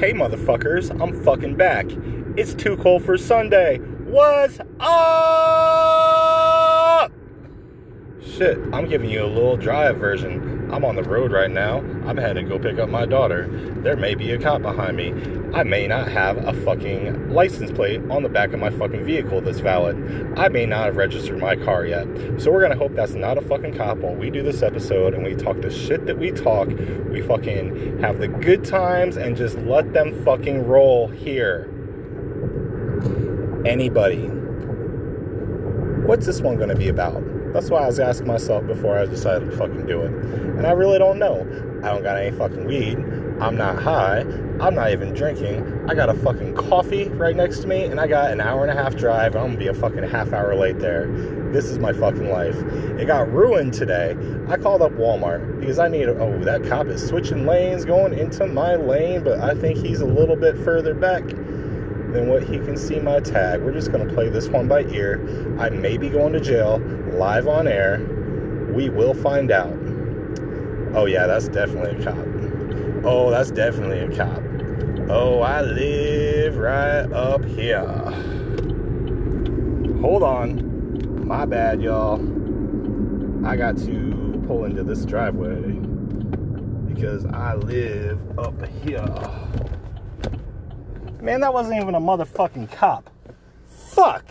Hey motherfuckers, I'm fucking back. It's too cold for Sunday. What's up? Shit, I'm giving you a little drive version. I'm on the road right now. I'm headed to go pick up my daughter. There may be a cop behind me. I may not have a fucking license plate on the back of my fucking vehicle that's valid. I may not have registered my car yet. So we're gonna hope that's not a fucking cop while we do this episode and we talk the shit that we talk. We fucking have the good times and just let them fucking roll here. Anybody. What's this one gonna be about? That's what I was asking myself before I decided to fucking do it. And I really don't know. I don't got any fucking weed. I'm not high. I'm not even drinking. I got a fucking coffee right next to me, and I got an hour and a half drive, and I'm gonna be a fucking half hour late there. This is my fucking life. It got ruined today. I called up Walmart because I need that cop is switching lanes going into my lane, but I think he's a little bit further back than what he can see my tag. We're just going to play this one by ear. I may be going to jail live on air. We will find out. Oh yeah, that's definitely a cop. Oh, that's definitely a cop. Oh, I live right up here. Hold on. My bad, y'all. I got to pull into this driveway because I live up here. Man, that wasn't even a motherfucking cop. Fuck!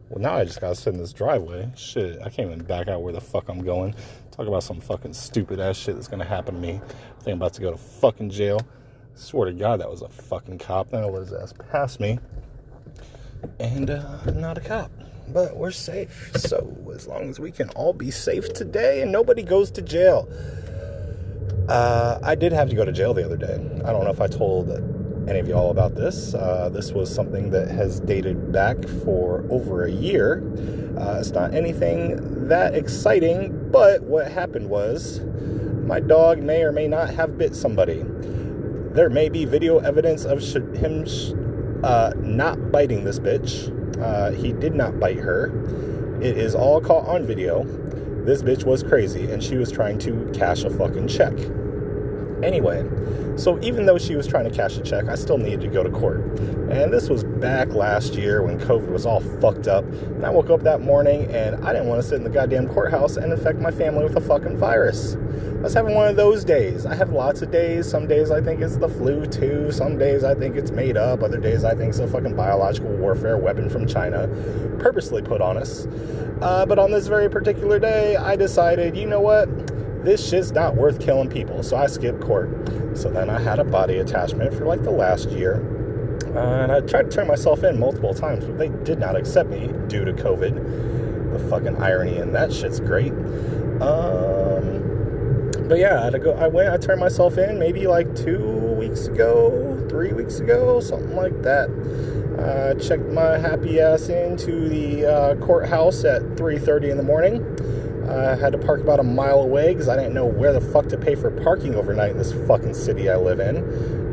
Well, now I just gotta sit in this driveway. Shit, I can't even back out where the fuck I'm going. Talk about some fucking stupid ass shit that's gonna happen to me. I think I'm about to go to fucking jail. I swear to God, that was a fucking cop. Then I let his ass past me. And, not a cop. But we're safe. So, as long as we can all be safe today and nobody goes to jail. I did have to go to jail the other day. I don't know if I told any of y'all about this. This was something that has dated back for over a year. It's not anything that exciting, but what happened was my dog may or may not have bit somebody. There may be video evidence of him not biting this bitch. He did not bite her. It is all caught on video. This bitch was crazy, and she was trying to cash a fucking check. Anyway, so even though she was trying to cash a check, I still needed to go to court. And this was back last year when COVID was all fucked up. And I woke up that morning, and I didn't want to sit in the goddamn courthouse and infect my family with a fucking virus. I was having one of those days. I have lots of days. Some days I think it's the flu, too. Some days I think it's made up. Other days I think it's a fucking biological warfare weapon from China, purposely put on us. But on this very particular day, I decided, you know what? This shit's not worth killing people, so I skipped court. So then I had a body attachment for like the last year, and I tried to turn myself in multiple times, but they did not accept me due to COVID. The fucking irony in that shit's great. But yeah, I had to go. I turned myself in maybe like 2 weeks ago, 3 weeks ago, something like that. Checked my happy ass into the courthouse at 3:30 in the morning. I had to park about a mile away because I didn't know where the fuck to pay for parking overnight in this fucking city I live in.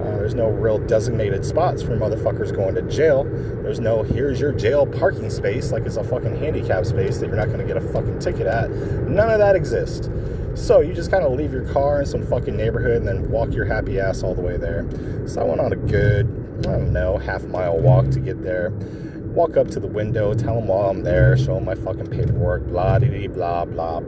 There's no real designated spots for motherfuckers going to jail. There's no, here's your jail parking space, like it's a fucking handicap space that you're not going to get a fucking ticket at. None of that exists. So you just kind of leave your car in some fucking neighborhood and then walk your happy ass all the way there. So I went on a good, I don't know, half-mile walk to get there. Walk up to the window, tell them while I'm there, show them my fucking paperwork, blah-de-dee, blah, blah.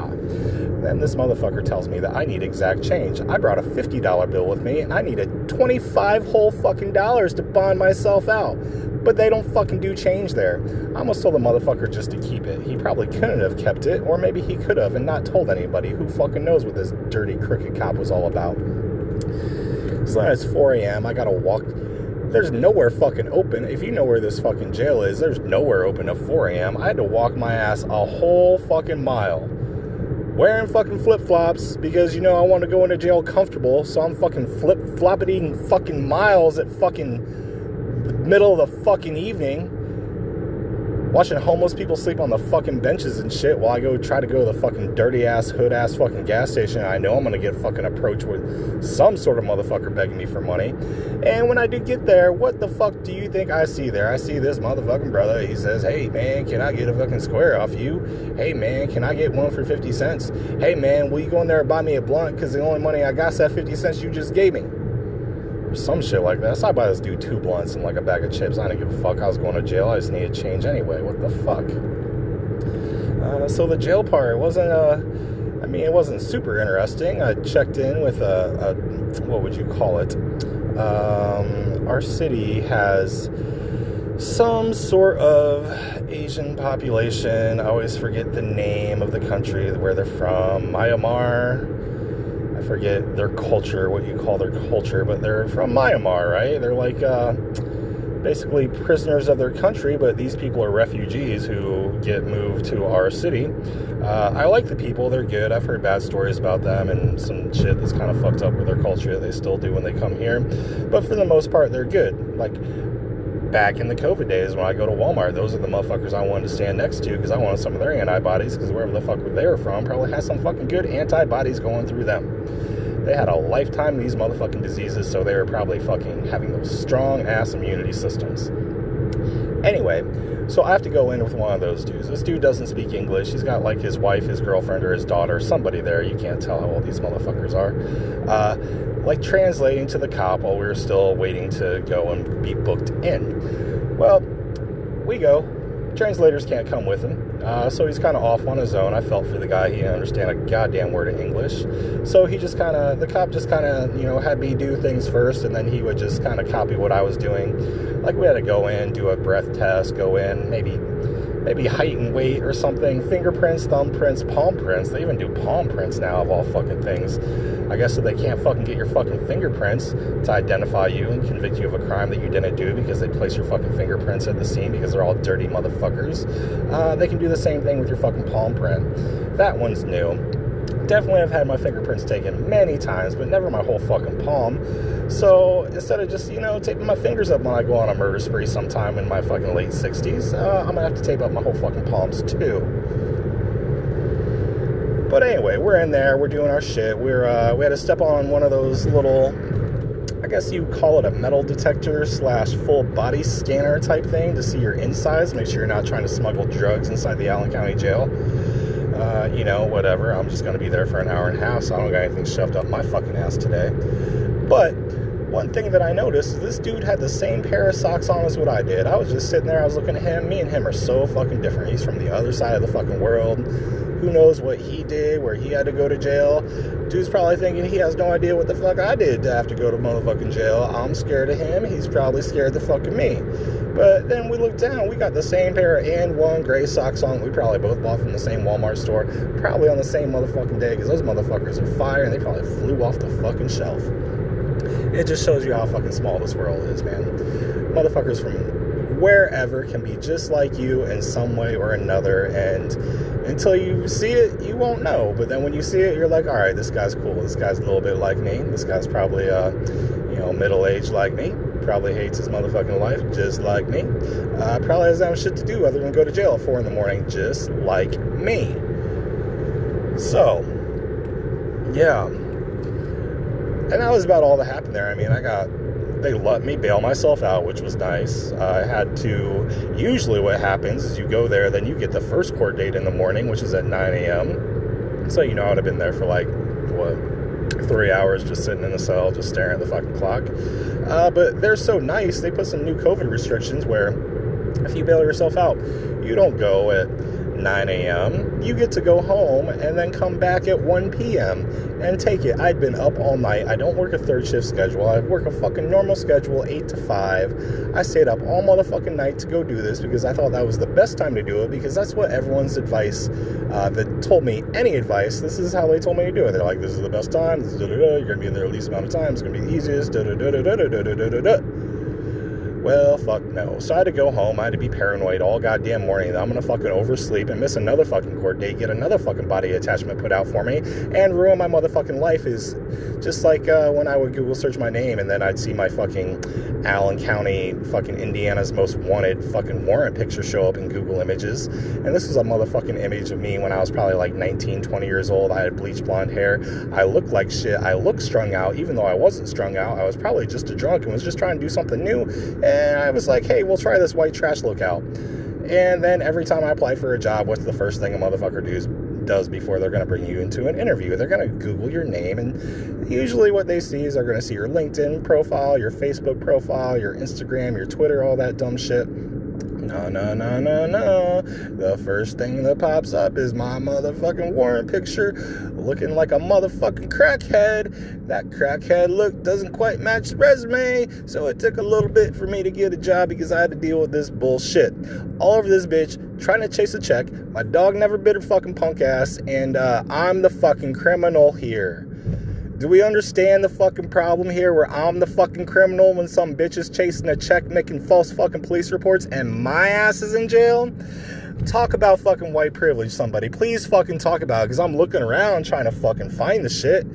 Then this motherfucker tells me that I need exact change. I brought a $50 bill with me, and I needed 25 whole fucking dollars to bond myself out. But they don't fucking do change there. I almost told the motherfucker just to keep it. He probably couldn't have kept it, or maybe he could have and not told anybody. Who fucking knows what this dirty, crooked cop was all about. So then it's 4 a.m., I gotta walk. There's nowhere fucking open. If you know where this fucking jail is, there's nowhere open at 4 a.m. I had to walk my ass a whole fucking mile. Wearing fucking flip-flops because, you know, I want to go into jail comfortable, so I'm fucking flip-flopping fucking miles at fucking middle of the fucking evening. Watching homeless people sleep on the fucking benches and shit while I try to go to the fucking dirty-ass, hood-ass fucking gas station. I know I'm going to get fucking approached with some sort of motherfucker begging me for money. And when I do get there, what the fuck do you think I see there? I see this motherfucking brother. He says, hey, man, can I get a fucking square off you? Hey, man, can I get one for 50 cents? Hey, man, will you go in there and buy me a blunt? Because the only money I got is that 50 cents you just gave me. Or some shit like that. So I buy this dude 2 blunts and like a bag of chips. I didn't give a fuck. I was going to jail. I just needed change anyway. What the fuck? So the jail part wasn't, it wasn't super interesting. I checked in with what would you call it? Our city has some sort of Asian population. I always forget the name of the country where they're from. Myanmar. I forget their culture, what you call their culture, but they're from Myanmar, right? They're like basically prisoners of their country, but these people are refugees who get moved to our city. I like the people. They're good. I've heard bad stories about them and some shit that's kind of fucked up with their culture that they still do when they come here. But for the most part, they're good. Like, back in the COVID days when I go to Walmart, those are the motherfuckers I wanted to stand next to because I wanted some of their antibodies, because wherever the fuck they were from probably has some fucking good antibodies going through them. They had a lifetime of these motherfucking diseases, so they were probably fucking having those strong-ass immunity systems. Anyway, so I have to go in with one of those dudes. This dude doesn't speak English. He's got, like, his wife, his girlfriend, or his daughter, somebody there. You can't tell how old these motherfuckers are. Translating to the cop while we were still waiting to go and be booked in. Well, we go. Translators can't come with him. So he's kind of off on his own. I felt for the guy. He didn't understand a goddamn word of English. So he just kind of, the cop just kind of, had me do things first, and then he would just kind of copy what I was doing. Like, we had to go in, do a breath test, go in, maybe height and weight or something, fingerprints, thumbprints, palm prints. They even do palm prints now, of all fucking things. I guess that they can't fucking get your fucking fingerprints to identify you and convict you of a crime that you didn't do because they place your fucking fingerprints at the scene because they're all dirty motherfuckers. They can do the same thing with your fucking palm print. That one's new. Definitely have had my fingerprints taken many times, but never my whole fucking palm. So instead of just, taping my fingers up when I go on a murder spree sometime in my fucking late 60s, I'm gonna have to tape up my whole fucking palms too. But anyway, we're in there, we're doing our shit. We had to step on one of those little, I guess you call it a metal detector / full body scanner type thing to see your insides, make sure you're not trying to smuggle drugs inside the Allen County Jail. Whatever. I'm just going to be there for an hour and a half, so I don't got anything shoved up my fucking ass today. But one thing that I noticed is this dude had the same pair of socks on as what I did. I was just sitting there, I was looking at him. Me and him are so fucking different. He's from the other side of the fucking world. Who knows what he did, where he had to go to jail. Dude's probably thinking he has no idea what the fuck I did to have to go to motherfucking jail. I'm scared of him. He's probably scared the fuck of me. But then we look down. We got the same pair of and1 gray socks on. We probably both bought from the same Walmart store. Probably on the same motherfucking day, because those motherfuckers are fire and they probably flew off the fucking shelf. It just shows you how fucking small this world is, man. Motherfuckers from wherever can be just like you in some way or another, and until you see it, you won't know. But then when you see it, you're like, all right, this guy's cool. This guy's a little bit like me. This guy's probably, middle-aged like me. Probably hates his motherfucking life just like me. Probably has shit to do other than go to jail at 4 a.m, just like me. So, yeah. And that was about all that happened there. I mean, they let me bail myself out, which was nice. I had to, usually what happens is you go there, then you get the first court date in the morning, which is at 9 a.m. So, I would have been there for 3 hours just sitting in the cell, just staring at the fucking clock. But they're so nice, they put some new COVID restrictions where if you bail yourself out, you don't go at 9 a.m. You get to go home and then come back at 1 p.m. and take it. I'd been up all night. I don't work a third shift schedule. I work a fucking normal schedule, 8 to 5. I stayed up all motherfucking night to go do this because I thought that was the best time to do it, because that's what everyone's advice that told me any advice, this is how they told me to do it. They're like, this is the best time. This is you're going to be in there the least amount of time. It's going to be the easiest. Well, fuck no. So I had to go home. I had to be paranoid all goddamn morning that I'm gonna fucking oversleep and miss another fucking court date, get another fucking body attachment put out for me, and ruin my motherfucking life. Is just like when I would Google search my name and then I'd see my fucking Allen County, fucking Indiana's most wanted fucking warrant picture show up in Google Images. And this was a motherfucking image of me when I was probably like 19, 20 years old. I had bleached blonde hair. I looked like shit. I looked strung out, even though I wasn't strung out. I was probably just a drunk and was just trying to do something new. And I was like, hey, we'll try this white trash look out. And then every time I apply for a job, what's the first thing a motherfucker does before they're going to bring you into an interview? They're going to Google your name, and usually what they see is they're going to see your LinkedIn profile, your Facebook profile, your Instagram, your Twitter, all that dumb shit. No. The first thing that pops up is my motherfucking warrant picture looking like a motherfucking crackhead. That crackhead look doesn't quite match the resume, so it took a little bit for me to get a job because I had to deal with this bullshit. All over this bitch, trying to chase a check. My dog never bit her fucking punk ass, and I'm the fucking criminal here. Do we understand the fucking problem here where I'm the fucking criminal when some bitch is chasing a check making false fucking police reports and my ass is in jail? Talk about fucking white privilege, somebody. Please fucking talk about it, because I'm looking around trying to fucking find the shit.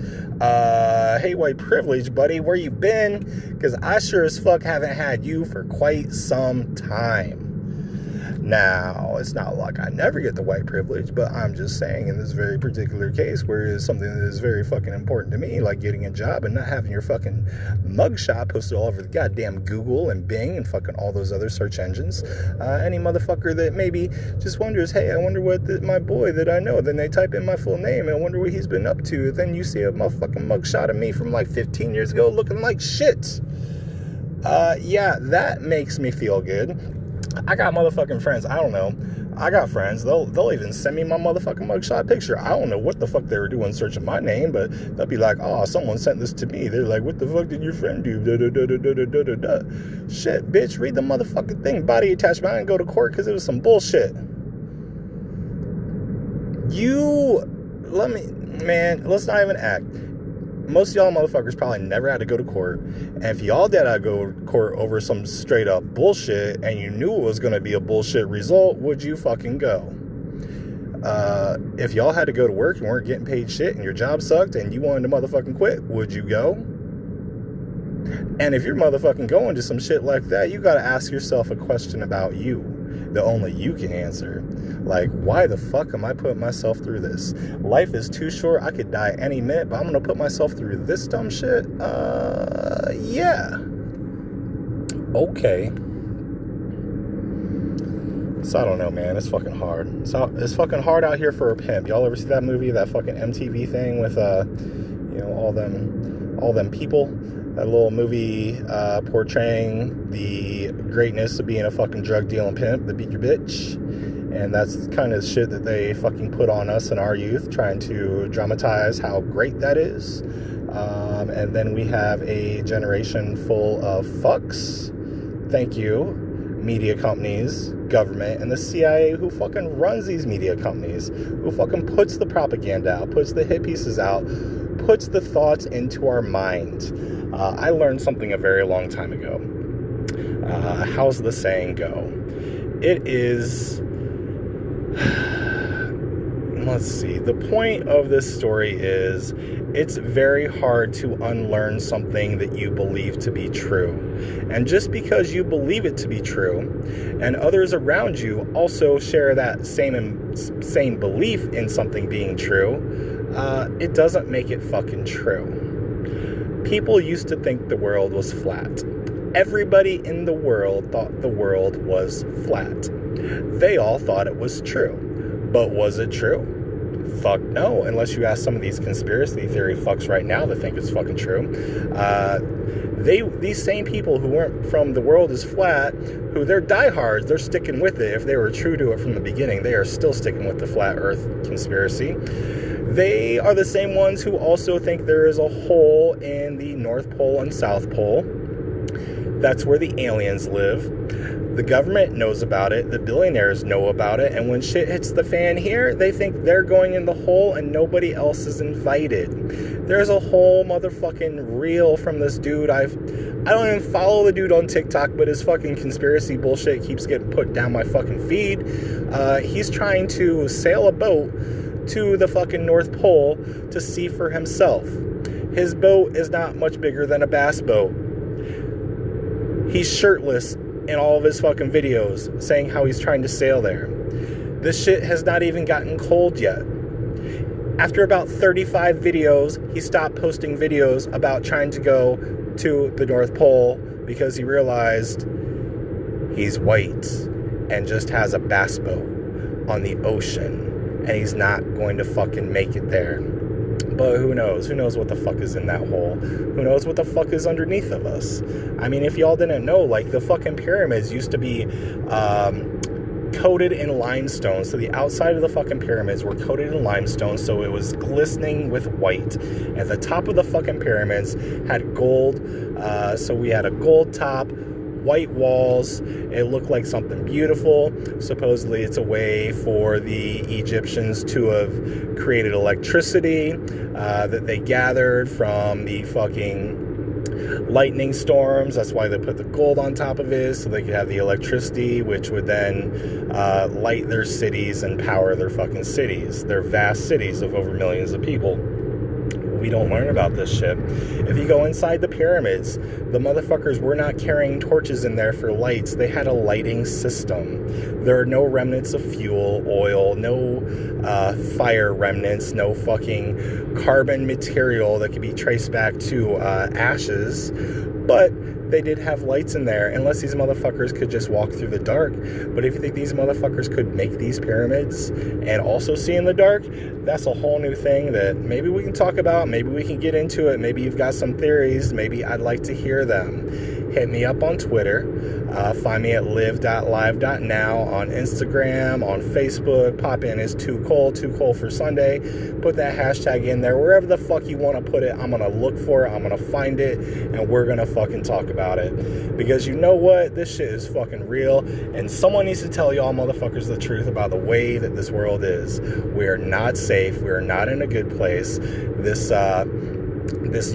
Hey, white privilege, buddy, where you been? Because I sure as fuck haven't had you for quite some time. Now, it's not like I never get the white privilege, but I'm just saying in this very particular case where it's something that is very fucking important to me, like getting a job and not having your fucking mugshot posted all over the goddamn Google and Bing and fucking all those other search engines. Any motherfucker that maybe just wonders, hey, I wonder what my boy that I know, then they type in my full name and I wonder what he's been up to. Then you see a motherfucking mugshot of me from like 15 years ago looking like shit. Yeah, that makes me feel good. I got motherfucking friends. I don't know. I got friends. They'll even send me my motherfucking mugshot picture. I don't know what the fuck they were doing searching my name, but they'll be like, oh, someone sent this to me. They're like, what the fuck did your friend do? Shit, bitch, read the motherfucking thing. Body attachment. I didn't go to court because it was some bullshit. Let's not even act. Most of y'all motherfuckers probably never had to go to court. And if y'all did have to go to court over some straight up bullshit and you knew it was going to be a bullshit result, would you fucking go? If y'all had to go to work and weren't getting paid shit and your job sucked and you wanted to motherfucking quit, would you go? And if you're motherfucking going to some shit like that, you got to ask yourself a question about you that only you can answer. Like, why the fuck am I putting myself through this? Life is too short. I could die any minute, but I'm going to put myself through this dumb shit? Yeah. Okay. So I don't know, man. It's fucking hard. So it's fucking hard out here for a pimp. Y'all ever see that movie, that fucking MTV thing with, all them people? That little movie portraying the greatness of being a fucking drug dealing pimp that beat your bitch. And that's kind of shit that they fucking put on us in our youth, trying to dramatize how great that is. And then we have a generation full of fucks. Thank you. Media companies, government, and the CIA, who fucking runs these media companies, who fucking puts the propaganda out, puts the hit pieces out, puts the thoughts into our mind. I learned something a very long time ago. How's the saying go? It is... Let's see. The point of this story is it's very hard to unlearn something that you believe to be true. And just because you believe it to be true and others around you also share that same belief in something being true, it doesn't make it fucking true. People used to think the world was flat. Everybody in the world thought the world was flat. They all thought it was true. But was it true? Fuck no, unless you ask some of these conspiracy theory fucks right now that think it's fucking true. These same people who weren't from the world is flat, who they're diehards, they're sticking with it. If they were true to it from the beginning, they are still sticking with the flat earth conspiracy. They are the same ones who also think there is a hole in the North Pole and South Pole. That's where the aliens live. The government knows about it. The billionaires know about it. And when shit hits the fan here, they think they're going in the hole and nobody else is invited. There's a whole motherfucking reel from this dude I've I don't even follow the dude on TikTok, but his fucking conspiracy bullshit keeps getting put down my fucking feed. He's trying to sail a boat to the fucking North Pole to see for himself. His boat is not much bigger than a bass boat. He's shirtless in all of his fucking videos saying how he's trying to sail there. This shit has not even gotten cold yet. After about 35 videos, he stopped posting videos about trying to go to the North Pole because he realized he's white and just has a bass boat on the ocean and he's not going to fucking make it there. But who knows? Who knows what the fuck is in that hole? Who knows what the fuck is underneath of us? I mean, if y'all didn't know, like, the fucking pyramids used to be coated in limestone. So the outside of the fucking pyramids were coated in limestone, so it was glistening with white. At the top of the fucking pyramids had gold. So we had a gold top, white walls. It looked like something beautiful. Supposedly it's a way for the Egyptians to have created electricity that they gathered from the fucking lightning storms. That's why they put the gold on top of it, so they could have the electricity, which would then light their cities and power their fucking cities, their vast cities of over millions of people. We don't learn about this shit. If you go inside the pyramids, the motherfuckers were not carrying torches in there for lights. They had a lighting system. There are no remnants of fuel, oil, no fire remnants, no fucking carbon material that could be traced back to ashes. But they did have lights in there, unless these motherfuckers could just walk through the dark. But if you think these motherfuckers could make these pyramids and also see in the dark, that's a whole new thing that maybe we can talk about, maybe we can get into it, maybe you've got some theories, maybe I'd like to hear them. Hit me up on Twitter, find me at live.live.now, on Instagram, on Facebook, pop in as too cold for Sunday, put that hashtag in there, wherever the fuck you want to put it. I'm going to look for it, I'm going to find it, and we're going to fucking talk about it. Because you know what? This shit is fucking real, and someone needs to tell y'all motherfuckers the truth about the way that this world is. We are not safe. We are not in a good place. This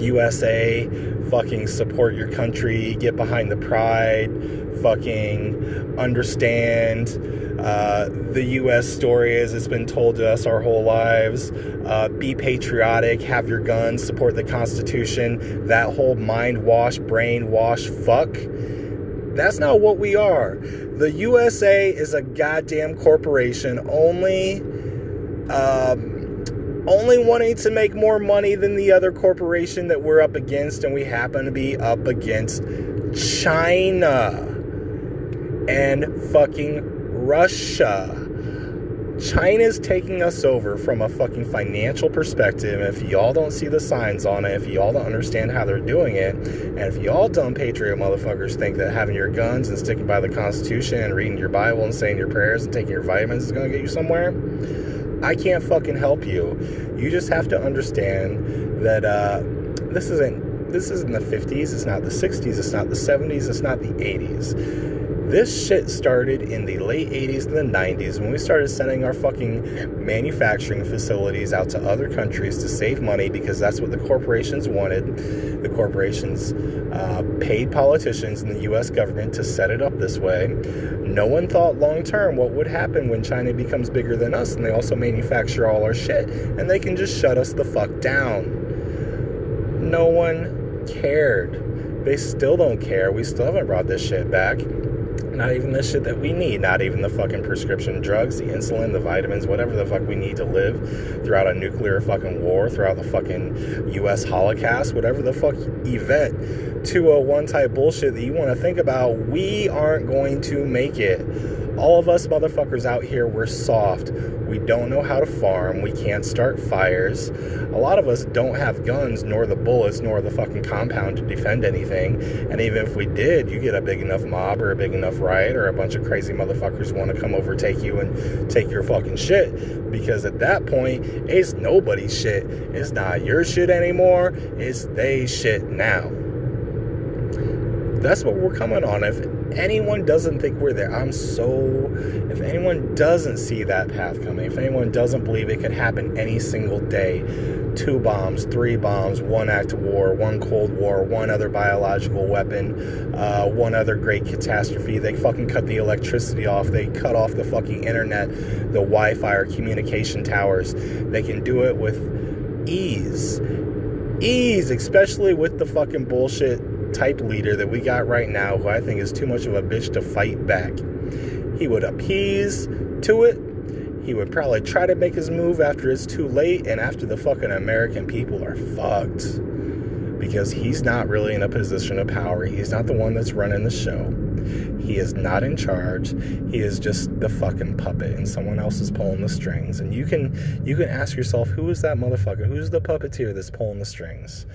USA, fucking support your country, get behind the pride, fucking understand the US story as it's been told to us our whole lives. Be patriotic, have your guns, support the Constitution. That whole mind wash, brain wash, fuck. That's not what we are. The USA is a goddamn corporation only wanting to make more money than the other corporation that we're up against, and we happen to be up against China and fucking Russia. China's taking us over from a fucking financial perspective. If y'all don't see the signs on it, if y'all don't understand how they're doing it, and if y'all dumb patriot motherfuckers think that having your guns and sticking by the Constitution and reading your Bible and saying your prayers and taking your vitamins is going to get you somewhere, I can't fucking help you. You just have to understand that this isn't the 50s, it's not the 60s, it's not the 70s, it's not the 80s. This shit started in the late 80s and the 90s when we started sending our fucking manufacturing facilities out to other countries to save money because that's what the corporations wanted. The corporations paid politicians in the U.S. government to set it up this way. No one thought long term what would happen when China becomes bigger than us and they also manufacture all our shit and they can just shut us the fuck down. No one cared. They still don't care. We still haven't brought this shit back. Not even the shit that we need. Not even the fucking prescription drugs, the insulin, the vitamins, whatever the fuck we need to live throughout a nuclear fucking war, throughout the fucking U.S. Holocaust, whatever the fuck event 201 type bullshit that you want to think about. We aren't going to make it. All of us motherfuckers out here, we're soft. We don't know how to farm. We can't start fires. A lot of us don't have guns, nor the bullets, nor the fucking compound to defend anything. And even if we did, you get a big enough mob or a big enough riot or a bunch of crazy motherfuckers want to come overtake you and take your fucking shit. Because at that point, it's nobody's shit. It's not your shit anymore. It's they shit now. That's what we're coming on. If anyone doesn't think we're there, if anyone doesn't see that path coming, if anyone doesn't believe it could happen any single day, 2 bombs, 3 bombs, 1 act of war, 1 Cold War, 1 other biological weapon, 1 other great catastrophe, they fucking cut the electricity off, they cut off the fucking internet, the Wi-Fi or communication towers, they can do it with ease, especially with the fucking bullshit type leader that we got right now, who I think is too much of a bitch to fight back. He would appease to it. He would probably try to make his move after it's too late and after the fucking American people are fucked. Because he's not really in a position of power. He's not the one that's running the show. He is not in charge. He is just the fucking puppet, and someone else is pulling the strings. And you can ask yourself, who is that motherfucker? Who's the puppeteer that's pulling the strings?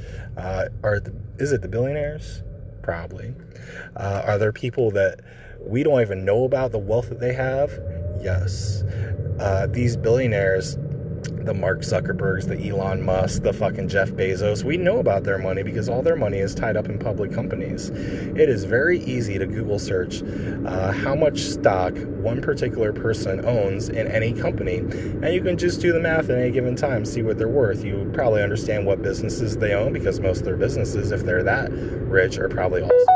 Is it the billionaires? Probably. Are there people that we don't even know about the wealth that they have? Yes. These billionaires, the Mark Zuckerbergs, the Elon Musk, the fucking Jeff Bezos, we know about their money because all their money is tied up in public companies. It is very easy to Google search how much stock one particular person owns in any company, and you can just do the math at any given time, see what they're worth. You probably understand what businesses they own because most of their businesses, if they're that rich, are probably also public.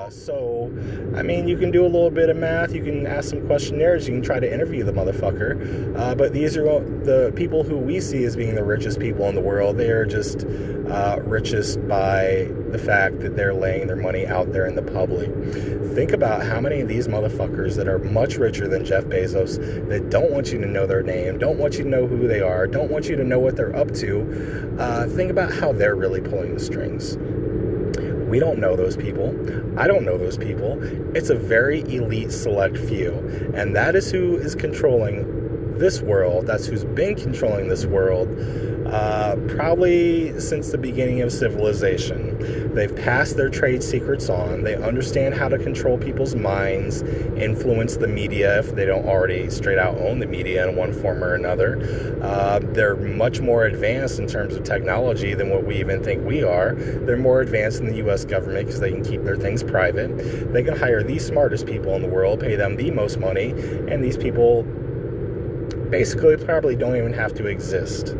So, I mean, you can do a little bit of math, you can ask some questionnaires, you can try to interview the motherfucker, but these are the people who we see as being the richest people in the world. They are just richest by the fact that they're laying their money out there in the public. Think about how many of these motherfuckers that are much richer than Jeff Bezos, that don't want you to know their name, don't want you to know who they are, don't want you to know what they're up to. Think about how they're really pulling the strings. We don't know those people. I don't know those people. It's a very elite select few. And that is who is controlling this world. That's who's been controlling this world probably since the beginning of civilization. They've passed their trade secrets on. They understand how to control people's minds, influence the media if they don't already straight out own the media in one form or another. They're much more advanced in terms of technology than what we even think we are. They're more advanced than the U.S. government because they can keep their things private. They can hire the smartest people in the world, pay them the most money, and these people basically probably don't even have to exist.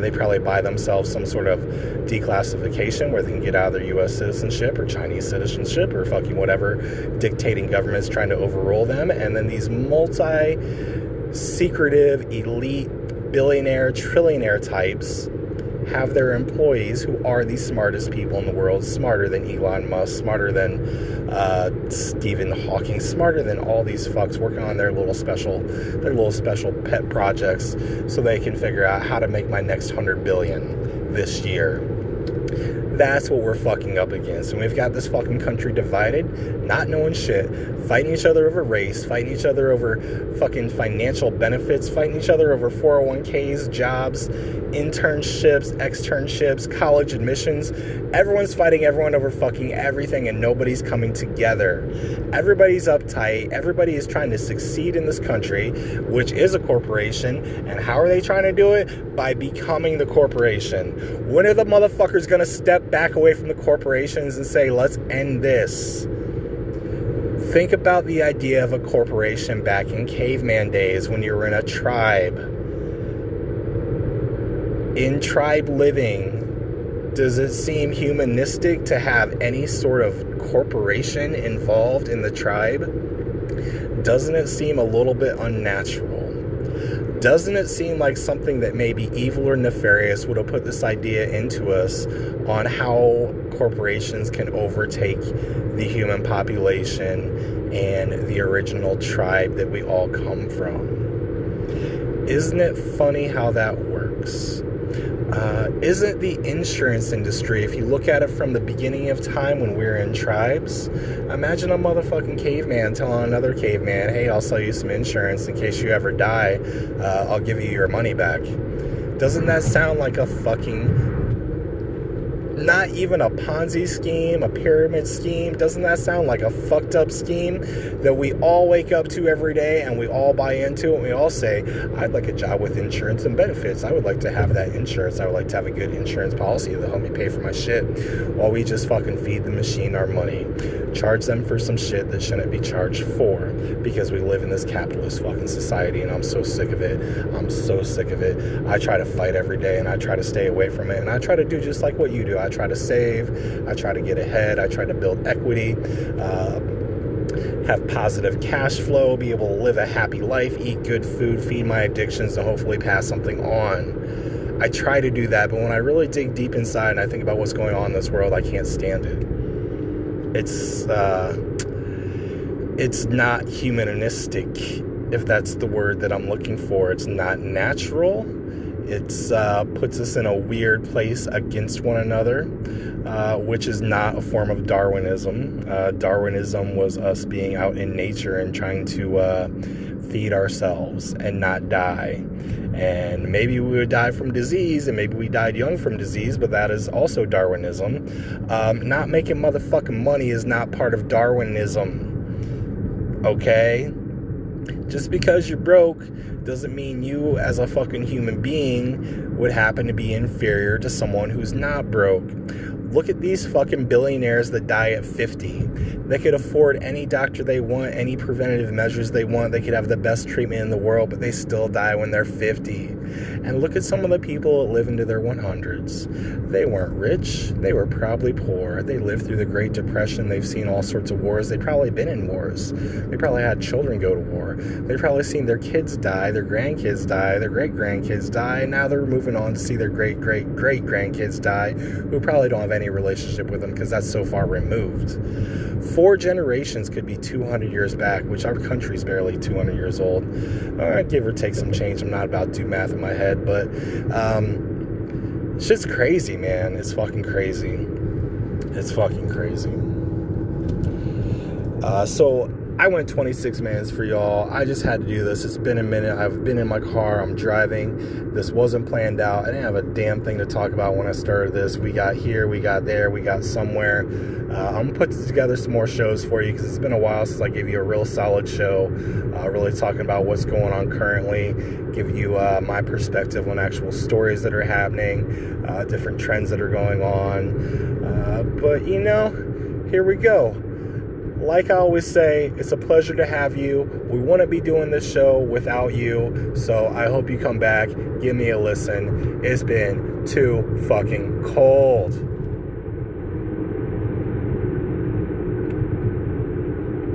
They probably buy themselves some sort of declassification where they can get out of their U.S. citizenship or Chinese citizenship or fucking whatever dictating government's trying to overrule them. And then these multi-secretive, elite, billionaire, trillionaire types have their employees who are the smartest people in the world, smarter than Elon Musk, smarter than Stephen Hawking, smarter than all these fucks, working on their little special pet projects so they can figure out how to make my next 100 billion this year. That's what we're fucking up against. And we've got this fucking country divided, not knowing shit, fighting each other over race, fighting each other over fucking financial benefits, fighting each other over 401ks, jobs, internships, externships, college admissions. Everyone's fighting everyone over fucking everything, and nobody's coming together. Everybody's uptight. Everybody is trying to succeed in this country, which is a corporation. And how are they trying to do it? By becoming the corporation. When are the motherfuckers gonna step back away from the corporations and say, let's end this? Think about the idea of a corporation back in caveman days when you were in a tribe. In tribe living, does it seem humanistic to have any sort of corporation involved in the tribe? Doesn't it seem a little bit unnatural? Doesn't it seem like something that maybe evil or nefarious would have put this idea into us on how corporations can overtake the human population and the original tribe that we all come from? Isn't it funny how that works? Isn't the insurance industry, if you look at it from the beginning of time when we were in tribes, imagine a motherfucking caveman telling another caveman, hey, I'll sell you some insurance in case you ever die, I'll give you your money back. Doesn't that sound like a fucking Not even a Ponzi scheme, a pyramid scheme. Doesn't that sound like a fucked up scheme that we all wake up to every day and we all buy into and we all say, I'd like a job with insurance and benefits. I would like to have that insurance. I would like to have a good insurance policy to help me pay for my shit, while we just fucking feed the machine our money, charge them for some shit that shouldn't be charged for, because we live in this capitalist fucking society, and I'm so sick of it. I'm so sick of it. I try to fight every day, and I try to stay away from it, and I try to do just like what you do. I try to save, I try to get ahead, I try to build equity, have positive cash flow, be able to live a happy life, eat good food, feed my addictions, and hopefully pass something on. I try to do that, but when I really dig deep inside and I think about what's going on in this world, I can't stand it. It's not humanistic, if that's the word that I'm looking for. It's not natural. It puts us in a weird place against one another, which is not a form of Darwinism. Darwinism was us being out in nature and trying to feed ourselves and not die. And maybe we would die from disease, and maybe we died young from disease, but that is also Darwinism. Not making motherfucking money is not part of Darwinism. Okay? Just because you're broke doesn't mean you as a fucking human being would happen to be inferior to someone who's not broke. Look at these fucking billionaires that die at 50. They could afford any doctor they want, any preventative measures they want. They could have the best treatment in the world, but they still die when they're 50. And look at some of the people that live into their 100s. They weren't rich. They were probably poor. They lived through the Great Depression. They've seen all sorts of wars. They've probably been in wars. They probably had children go to war. They've probably seen their kids die, their grandkids die, their great-grandkids die, and now they're moving on to see their great-great-great-grandkids die, who probably don't have any relationship with them because that's so far removed. 4 generations could be 200 years back, which our country's barely 200 years old. Give or take some change. I'm not about to do math in my head, but it's just crazy, man. It's fucking crazy. It's fucking crazy. So I went 26 minutes for y'all. I just had to do this. It's been a minute. I've been in my car. I'm driving. This wasn't planned out. I didn't have a damn thing to talk about when I started this. We got here, we got there, we got somewhere. I'm going to put together some more shows for you because it's been a while since I gave you a real solid show, really talking about what's going on currently, give you my perspective on actual stories that are happening, different trends that are going on. But, you know, here we go. Like I always say, it's a pleasure to have you. We wouldn't be doing this show without you, so I hope you come back, give me a listen. It's been too fucking cold.